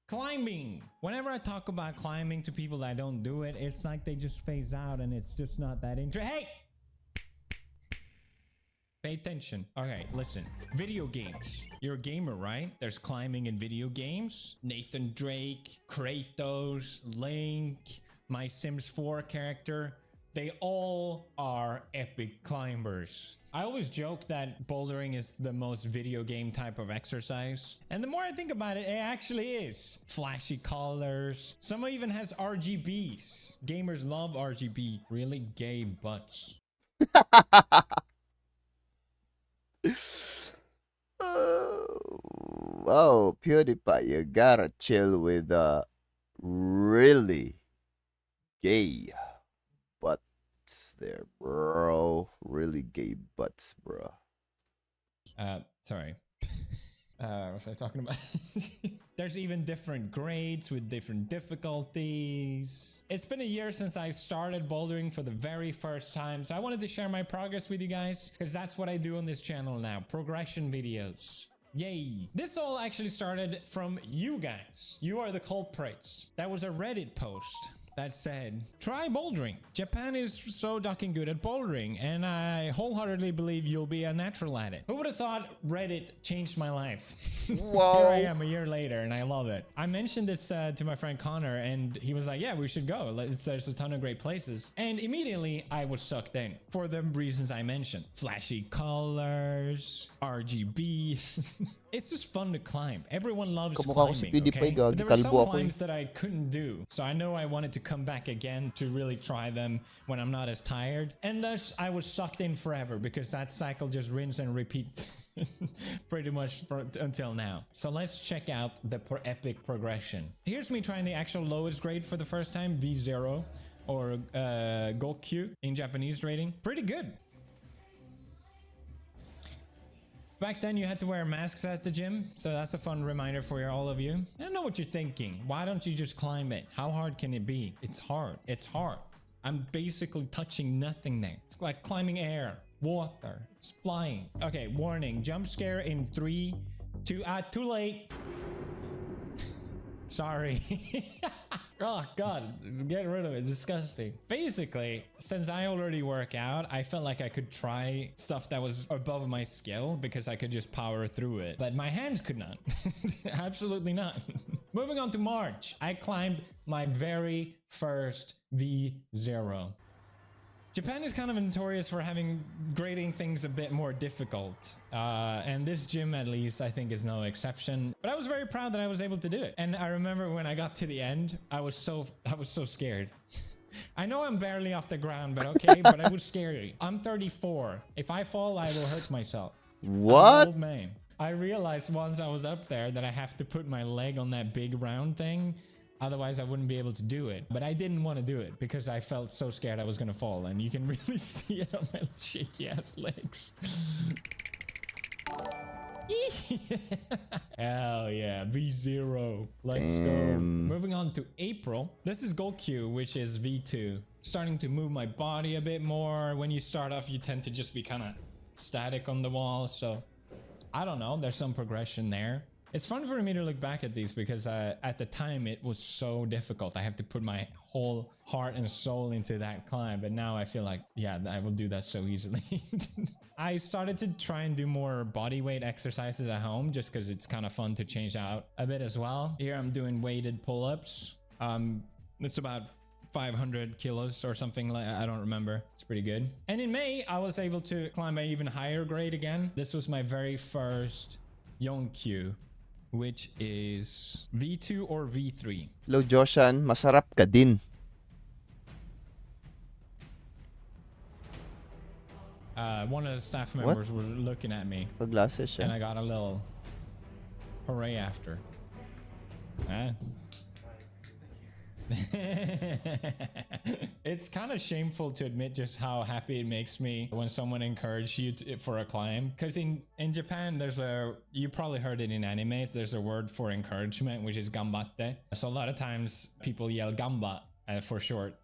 Climbing. Whenever I talk about climbing to people that don't do it, it's like they just phase out and it's just not that interesting. Hey! Pay attention. Okay, listen. Video games. You're a gamer, right? There's climbing in video games. Nathan Drake, Kratos, Link, my Sims 4 character. They all are epic climbers. I always joke that bouldering is the most video game type of exercise. And the more I think about it, it actually is. Flashy colors. Some even has RGBs. Gamers love RGB. Really gay butts. Oh, PewDiePie, you gotta chill with really gay butts there, bro. Really gay butts, bro. Sorry. What was I talking about? There's even different grades with different difficulties. It's been a year since I started bouldering for the very first time, so I wanted to share my progress with you guys, because that's what I do on this channel now, progression videos. Yay. This all actually started from you guys. You are the culprits. That was a Reddit post that said, try bouldering. Japan is so fucking good at bouldering, and I wholeheartedly believe you'll be a natural at it. Who would have thought Reddit changed my life? Whoa. Here I am a year later, and I love it. I mentioned this to my friend Connor, and he was like, yeah, we should go. There's a ton of great places. And immediately, I was sucked in for the reasons I mentioned. Flashy colors, RGB. It's just fun to climb. Everyone loves Kamukha ko si climbing, PewDiePie, okay? gagi, But there were some kalbo ako eh. climbs that I couldn't do, so I know I wanted to come back again to really try them when I'm not as tired, and thus I was sucked in forever because that cycle just rinse and repeat pretty much until now. So let's check out the epic progression. Here's me trying the actual lowest grade for the first time, V0 or Gokyu in Japanese rating. Pretty good. Back then, you had to wear masks at the gym, so that's a fun reminder for all of you. I don't know what you're thinking. Why don't you just climb it? How hard can it be? It's hard. It's hard. I'm basically touching nothing there. It's like climbing air, water. It's flying. Okay, warning. Jump scare in 3, 2... too late. Sorry. Oh god, get rid of it. Disgusting. Basically, since I already work out, I felt like I could try stuff that was above my skill because I could just power through it, but my hands could not. Absolutely not. Moving on to March, I climbed my very first V0. Japan is kind of notorious for having grading things a bit more difficult, and this gym at least I think is no exception. But I was very proud that I was able to do it. And I remember when I got to the end, I was so scared. I know I'm barely off the ground, but okay, but it was scary. I'm 34. If I fall, I will hurt myself. What? I'm an old man. I realized once I was up there that I have to put my leg on that big round thing. Otherwise, I wouldn't be able to do it. But I didn't want to do it because I felt so scared I was going to fall. And you can really see it on my shaky ass legs. Hell yeah, V0. Let's go. Moving on to April. This is Gokyu, which is V2. Starting to move my body a bit more. When you start off, you tend to just be kind of static on the wall. So I don't know. There's some progression there. It's fun for me to look back at these because at the time it was so difficult. I have to put my whole heart and soul into that climb. But now I feel like, yeah, I will do that so easily. I started to try and do more body weight exercises at home just because it's kind of fun to change out a bit as well. Here I'm doing weighted pull-ups. It's about 500 kilos or something like I don't remember. It's pretty good. And in May, I was able to climb an even higher grade again. This was my very first Yongkyu, which is V2 or V3. Hello, Joshan. Masarap ka din. One of the staff members were looking at me. Paglases siya. And I got a little hooray after. Huh? It's kind of shameful to admit just how happy it makes me when someone encourages you for a climb, because in Japan there's you probably heard it in animes, there's a word for encouragement which is gambatte. So a lot of times people yell gamba for short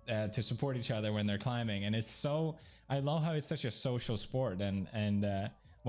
to support each other when they're climbing, and it's so, I love how it's such a social sport, and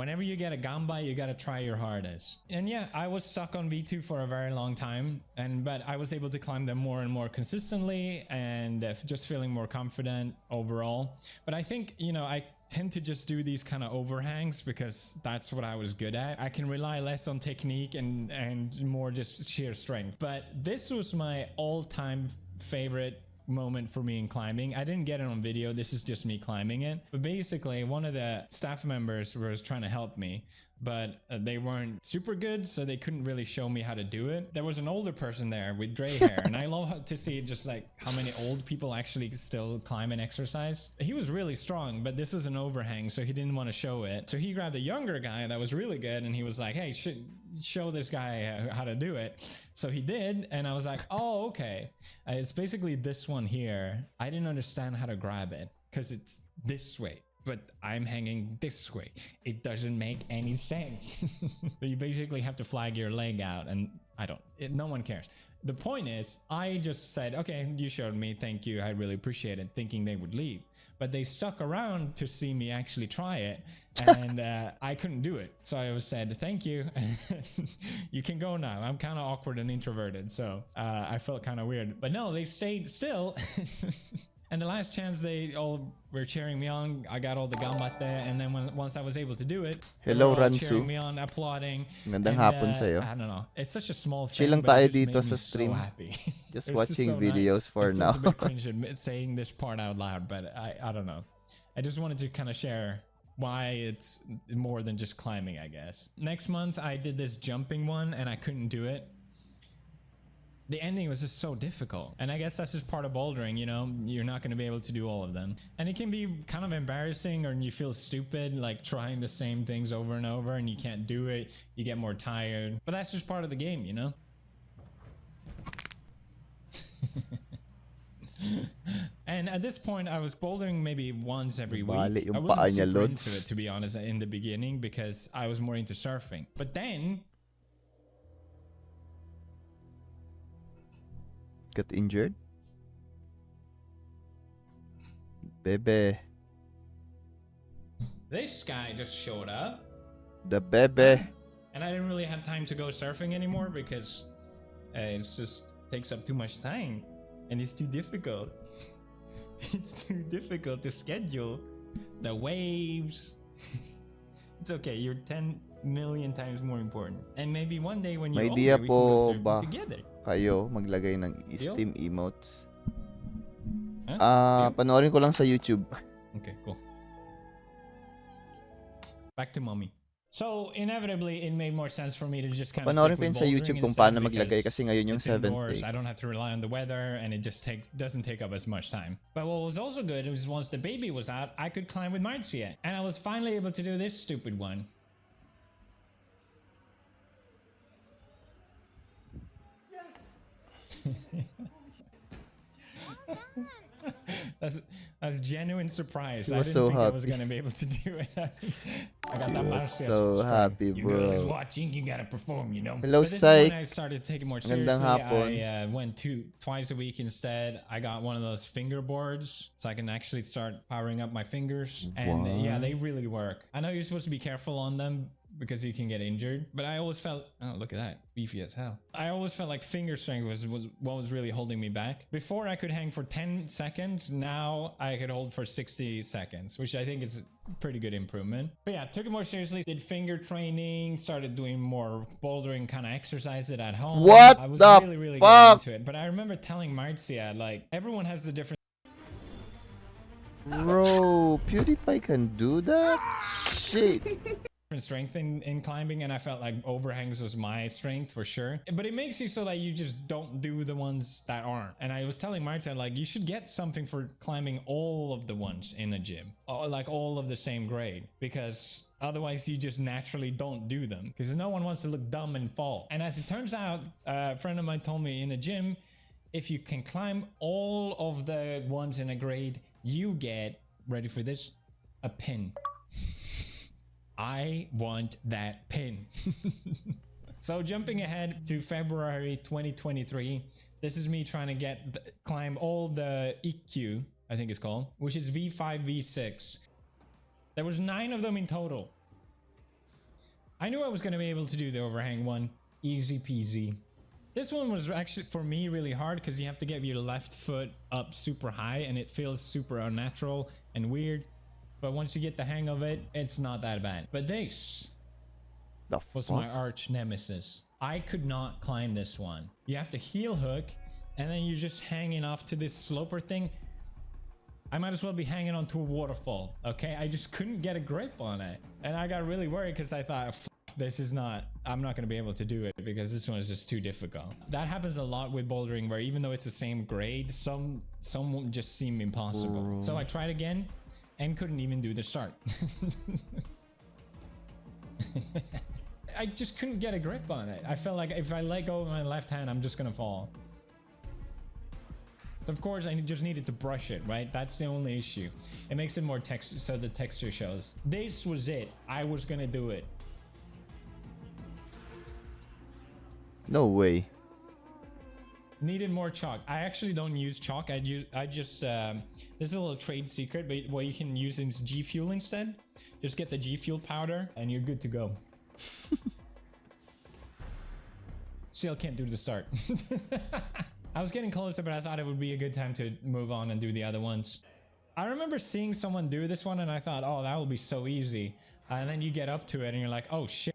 Whenever you get a gamba, you gotta try your hardest. And yeah, I was stuck on V2 for a very long time, but I was able to climb them more and more consistently, and just feeling more confident overall. But I think, you know, I tend to just do these kind of overhangs because that's what I was good at. I can rely less on technique and more just sheer strength. But this was my all-time favorite moment for me in climbing. I didn't get it on video, this is just me climbing it. But basically, one of the staff members was trying to help me, but they weren't super good, so they couldn't really show me how to do it. There was an older person there with gray hair, and I love to see just like how many old people actually still climb and exercise. He was really strong, but this was an overhang, so he didn't want to show it. So he grabbed a younger guy that was really good, and he was like, hey, show this guy how to do it. So he did, and I was like, oh, okay. It's basically this one here. I didn't understand how to grab it because it's this way, but I'm hanging this way. It doesn't make any sense. But you basically have to flag your leg out, and no one cares. The point is, I just said, okay, you showed me, thank you, I really appreciate it, thinking they would leave. But they stuck around to see me actually try it, and I couldn't do it. So I said, thank you, you can go now. I'm kind of awkward and introverted, so I felt kind of weird. But no, they stayed still. And the last chance, they all were cheering me on. I got all the gambat there, and then once I was able to do it, hello, they were all Ransu. cheering me on, applauding. Magandang hapon sa'yo. I don't know. It's such a small thing, Chill lang but tayo it just dito made sa me stream. so happy. Just It's watching so videos nice. for it now. feels a bit cringe saying this part out loud, but I don't know. I just wanted to kind of share why it's more than just climbing, I guess. Next month, I did this jumping one, and I couldn't do it. The ending was just so difficult. And I guess that's just part of bouldering, you know? You're not going to be able to do all of them. And it can be kind of embarrassing, or you feel stupid, like trying the same things over and over, and you can't do it. You get more tired. But that's just part of the game, you know? And at this point, I was bouldering maybe once every week. I wasn't super into it, to be honest, in the beginning, because I was more into surfing. But then... got injured? Bebe. This guy just showed up. The bebe. And I didn't really have time to go surfing anymore because it's just takes up too much time. And it's too difficult. It's too difficult to schedule. The waves. It's okay, you're 10 million times more important. And maybe one day when you're older, we can go surfing together. Kayo maglagay ng Steam emotes? Huh? Panoorin ko lang sa YouTube. Okay, cool. Back to mommy. So inevitably, it made more sense for me to just kind of panoorin stick ko with yun sa YouTube kung paano maglagay kasi ngayon yung it's 7th indoors. day. I don't have to rely on the weather, and it just doesn't take up as much time. But what was also good was once the baby was out, I could climb with Marcia, and I was finally able to do this stupid one. That's genuine surprise. I didn't think I was gonna be able to do it. I got that Marcia so happy, you bro. girl is watching, you gotta perform, you know. Hello, but this is when I started taking more seriously. I went twice a week instead. I got one of those finger boards, so I can actually start powering up my fingers. And yeah, they really work. I know you're supposed to be careful on them because you can get injured, but I always felt, oh, look at that, beefy as hell. I always felt like finger strength was what was really holding me back. Before I could hang for 10 seconds, now I could hold for 60 seconds, which I think is a pretty good improvement. But yeah, took it more seriously, did finger training, started doing more bouldering kind of exercises at home. What I was the really fuck? getting into it, but I remember telling Marcia, like, everyone has the different Bro, PewDiePie can do that? Shit. strength in climbing, and I felt like overhangs was my strength for sure. But it makes you so that you just don't do the ones that aren't. And I was telling Martin, like, you should get something for climbing all of the ones in a gym, or like all of the same grade, because otherwise you just naturally don't do them, because no one wants to look dumb and fall. And as it turns out, a friend of mine told me in a gym, if you can climb all of the ones in a grade, you get, ready for this, a pin. I want that pin. So jumping ahead to February 2023, this is me trying to climb all the EQ, I think it's called, which is V5, V6. There was 9 of them in total. I knew I was going to be able to do the overhang one. Easy peasy. This one was actually, for me, really hard because you have to get your left foot up super high and it feels super unnatural and weird. But once you get the hang of it, it's not that bad. But this was my arch nemesis. I could not climb this one. You have to heel hook and then you're just hanging off to this sloper thing. I might as well be hanging onto a waterfall, okay? I just couldn't get a grip on it. And I got really worried because I thought, this is not, I'm not going to be able to do it because this one is just too difficult. That happens a lot with bouldering where even though it's the same grade, some just seem impossible. So I tried again and couldn't even do the start. I just couldn't get a grip on it. I felt like if I let go of my left hand, I'm just going to fall. So of course I just needed to brush it, right? That's the only issue. It makes it more texture, so the texture shows. This was it. I was gonna do it. No way. Needed more chalk. I actually don't use chalk. I just this is a little trade secret, but what you can use is G Fuel instead. Just get the G Fuel powder and you're good to go. Still can't do the start. I was getting closer, but I thought it would be a good time to move on and do the other ones. I remember seeing someone do this one and I thought, oh, that will be so easy. And then you get up to it and you're like, oh shit.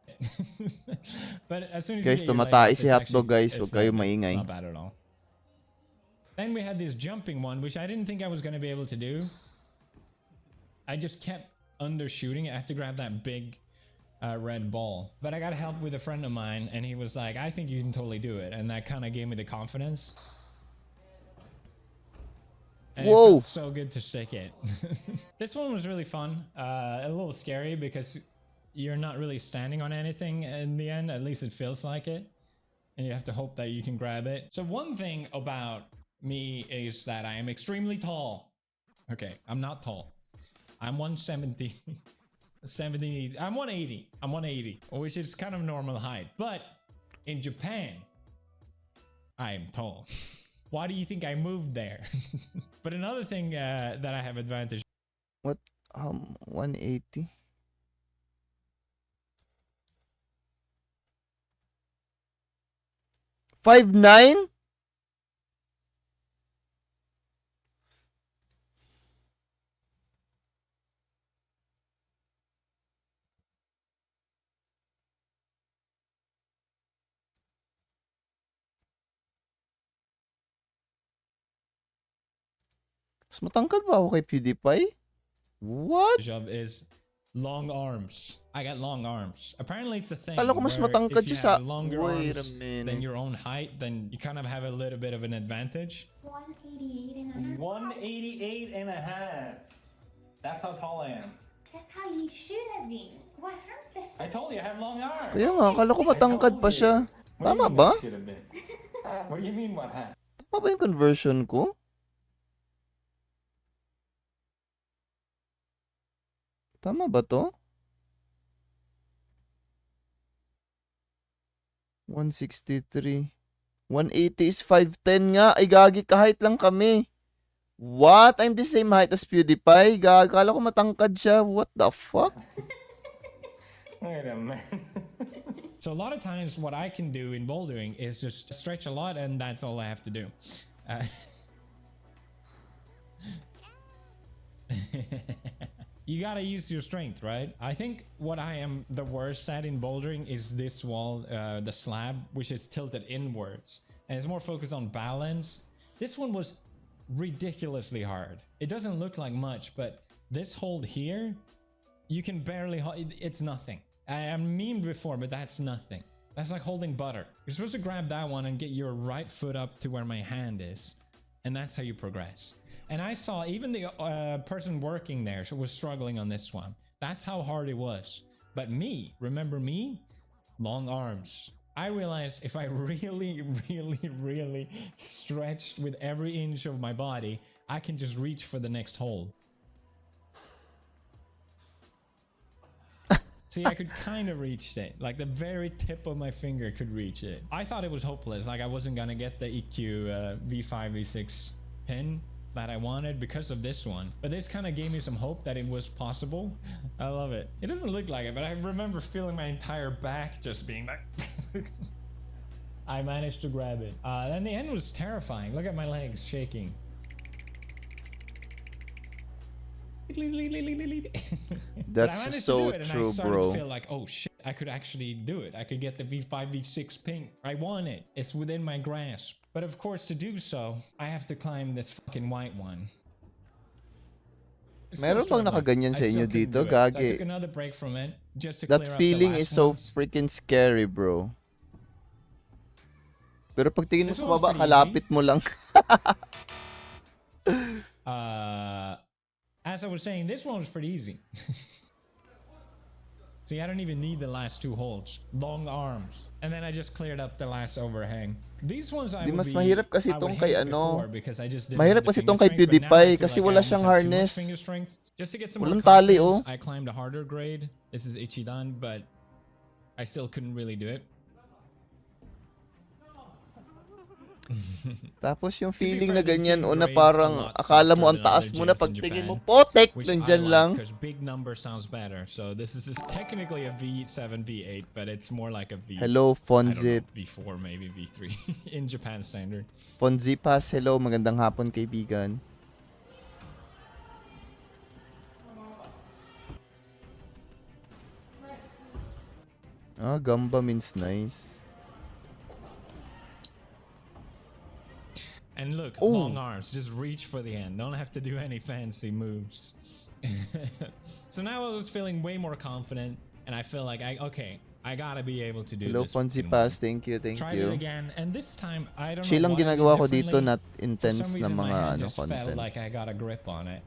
But as soon as guys, you get your tumatay leg up, si hotdog guys. Huwag kayo maingay. It's not bad at all. Then we had this jumping one, which I didn't think I was going to be able to do. I just kept undershooting. I have to grab that big red ball. But I got help with a friend of mine and he was like, I think you can totally do it. And that kind of gave me the confidence. And whoa, it felt so good to stick it. This one was really fun. A little scary because you're not really standing on anything in the end. At least it feels like it. And you have to hope that you can grab it. So one thing about me is that I am extremely tall. Okay, I'm not tall. I'm 170. 70, I'm 180. I'm 180, which is kind of normal height. But in Japan, I am tall. Why do you think I moved there? But another thing that I have advantage. What? 180? $5'9"? Mas matangkad ba ako kay Pewdiepie? What? Job is long arms. I got long arms. Apparently it's a thing. Kala ko mas matangkad if you siya sa... have longer Wait a arms minute. than your own height, then you kind of have a little bit of an advantage. 188 and a half. That's how tall I am. That's how you should have been. What happened? I told you I have long arms. Kaya nga, kala ko matangkad pa siya. Tama ba? What do you mean what happened? Tama ba yung conversion ko? Tama ba to? 163. 180 is 5'10 nga. Ay, gagi, kahit lang kami. What? I'm the same height as Pewdiepie? Gagi, kala ko matangkad siya. What the fuck? Wait a minute. So a lot of times what I can do in bouldering is just stretch a lot and that's all I have to do. You gotta use your strength, right? I think what I am the worst at in bouldering is this wall, the slab, which is tilted inwards. And it's more focused on balance. This one was ridiculously hard. It doesn't look like much, but this hold here, you can barely hold, it's nothing. I memed before, but that's nothing. That's like holding butter. You're supposed to grab that one and get your right foot up to where my hand is. And that's how you progress. And I saw even the person working there was struggling on this one. That's how hard it was. But me, remember me? Long arms. I realized if I really, really, really stretched with every inch of my body, I can just reach for the next hole. See, I could kind of reach it. Like the very tip of my finger could reach it. I thought it was hopeless. Like I wasn't gonna get the EQ V5, V6 pin. that I wanted because of this one. But this kind of gave me some hope that it was possible. I love it. It doesn't look like it, but I remember feeling my entire back just being like... I managed to grab it. Then the end was terrifying. Look at my legs shaking. That's so true, and I bro. started to feel like, oh shit, I could actually do it. I could get the V5, V6 ping. I want it. It's within my grasp. But of course, to do so, I have to climb this fucking white one. It's Meron still bang struggling. nakaganyan I sa still inyo couldn't dito, do it. I gagi? took another break from it just to That clear up the feeling last is so ones. freaking scary, bro. Pero pag tingin mo This sa one was baba, pretty kalapit mo lang. As I was saying, this one was pretty easy. See, I don't even need the last two holds. Long arms. And then I just cleared up the last overhang. These ones I Di would mas be, mahirap kasi I would itong hate kay before because I just didn't mahirap have the kasi finger itong kay strength, but now I Pewdiepie feel kasi like wala I almost siyang have too much harness. finger strength. Just to get some more Walang tali, confidence, oh. I climbed a harder grade. This is Ichidan, but I still couldn't really do it. Tapos yung To be feeling fair, na this ganyan, gym o na grade's a parang lot akala mo softer ang than taas other mo na gyms in pagtingin mo, Japan, potek, which nandyan I lang. like because big number sounds better. So this is technically a V7, V8, but it's more like a V. Hello, I don't know, Fonzip. V4, maybe V3 in Japan standard. Fonzipas, hello, magandang hapon kaibigan. Ah, gamba means nice. And look, Ooh. long arms. Just reach for the end. Don't have to do any fancy moves. So now I was feeling way more confident, and I feel like I gotta be able to do Hello, this. Fonzipas, thank you, thank Tried you. it again, and this time I don't Chill know lang what I did ginagawa ko dito, differently. not For intense some na reason, my mga hand just felt content. like I got a grip on it,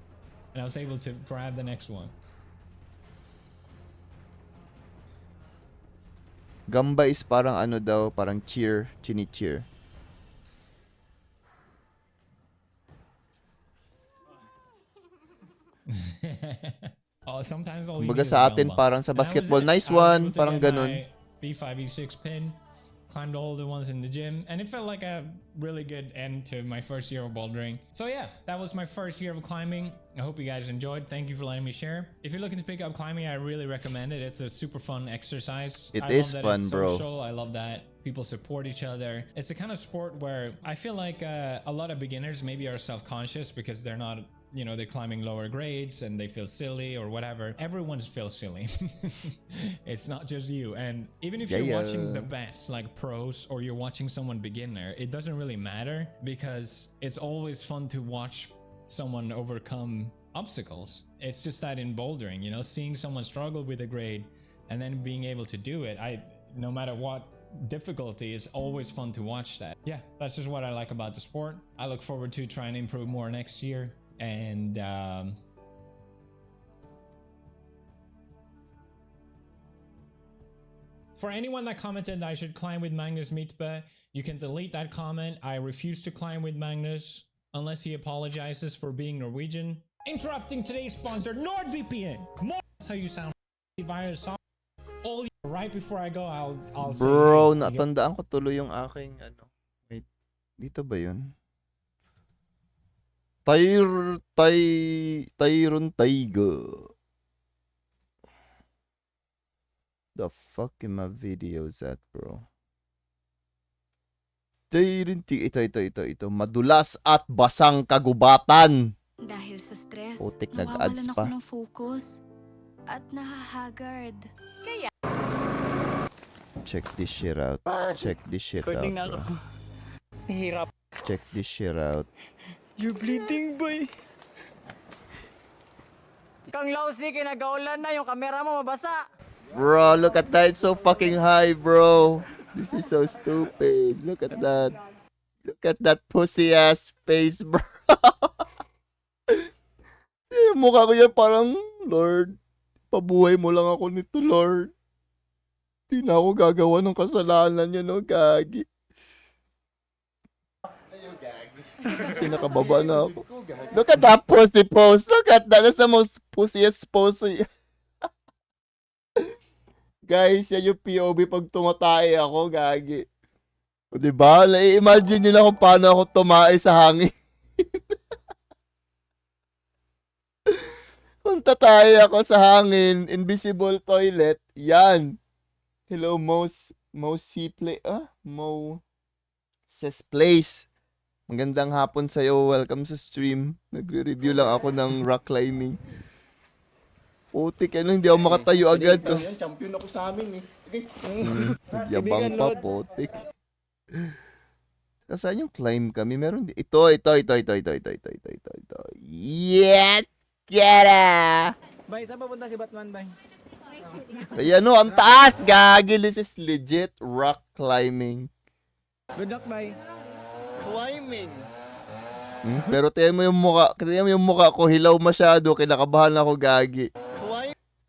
and I was able to grab the next one. Gamba is parang ano daw, parang cheer, chini-cheer. Oh, sometimes all you Kumbaga need is sa atin gamba. parang sa And I was basketball, able nice to one, get parang my ganun. V5, V6 pin, climbed all the ones in the gym, and it felt like a really good end to my first year of bouldering. So yeah, that was my first year of climbing. I hope you guys enjoyed. Thank you for letting me share. If you're looking to pick up climbing, I really recommend it. It's a super fun exercise. It I is love that fun, it's bro. social. I love that people support each other. It's the kind of sport where I feel like a lot of beginners maybe are self-conscious because they're not, you know, they're climbing lower grades and they feel silly or whatever. Everyone feels silly. It's not just you. And even if you're watching the best, like pros, or you're watching someone beginner, it doesn't really matter because it's always fun to watch someone overcome obstacles. It's just that in bouldering, you know, seeing someone struggle with a grade and then being able to do it, no matter what difficulty, is always fun to watch that. Yeah, that's just what I like about the sport. I look forward to trying to improve more next year. And for anyone that commented that I should climb with Magnus Mitbe, you can delete that comment. I refuse to climb with Magnus unless he apologizes for being Norwegian. Interrupting today's sponsor, NordVPN. More that's how you sound via song. All right before I go, I'll say, Bro, hey, natandaan ko tuloy yung aking ano. Wait, dito ba yun? Tyrone Tiaga. The fuck in my videos at, bro? Tyrone Tiaga. Ito. Madulas at basang kagubatan. Dahil sa stress, Putik, nawawalan nag-ads ako pa. ng focus at nahahagard. Kaya Check this shit out. Check this shit out, bro. Hirap. Check this shit out. You're bleeding, boy. Kang lousy, kinagaulan na yung kamera mo mabasa. Bro, look at that. It's so fucking high, bro. This is so stupid. Look at that. Look at that pussy ass face, bro. Yung mukha ko yan parang, Lord, pabuhay mo lang ako nito, Lord. Di na ako gagawa ng kasalanan yan, no, gagi. Kasi nakababa na ako. Look at that pussy pose. Look at that. That's the most pussiest pose. Guys, yan yung POV pag tumatay ako, gagi. O diba? Imagine nyo na kung paano ako tumae sa hangin. Punta tayo ako sa hangin. Invisible toilet. Yan. Hello, Moses Place. Magandang hapon sa'yo. Welcome sa stream. Nagre-review lang ako ng rock climbing. Putik, hindi ako makatayo agad. Champion ako sa amin eh. Yabang pa, putik. Saan yung climb kami? Meron ito. Yes! Get it! Bay, saan papunta si Batman, bay? Ayan o, ang taas! Gagi, this is legit rock climbing. Good luck, bay. Climbing. Pero tingnan mo yung mukha ko, hilaw masyado, kinakabahan ako, Gagi.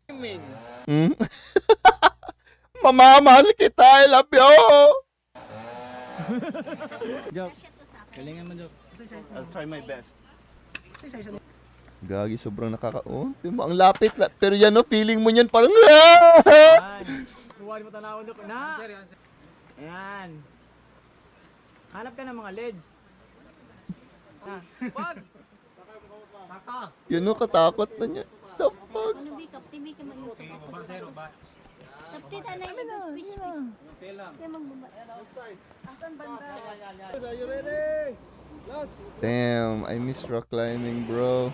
Climbing. Mamamahal kita, I love you! Joke. Galingan mo, Joke. I'll try my best. Gagi, sobrang tingnan mo, ang lapit. Pero yan o, feeling mo niyan parang... Ayan. Huwag mo tanawin, Joke. Na! Ayan. Hanap ka ng mga ledge. Wag! Taka! Yun o, katakot na niya. The fuck? Ano ba? Kapti ka mag-YouTube ako. Kapti na yung fish. Kaya magbaba. Asan banda? Damn, I miss rock climbing, bro.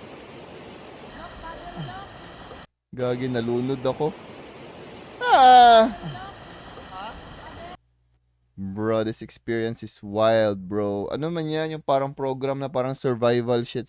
Gagi, nalunod ako. Bro, this experience is wild, bro. Ano man yan? Yung parang program na parang survival shit.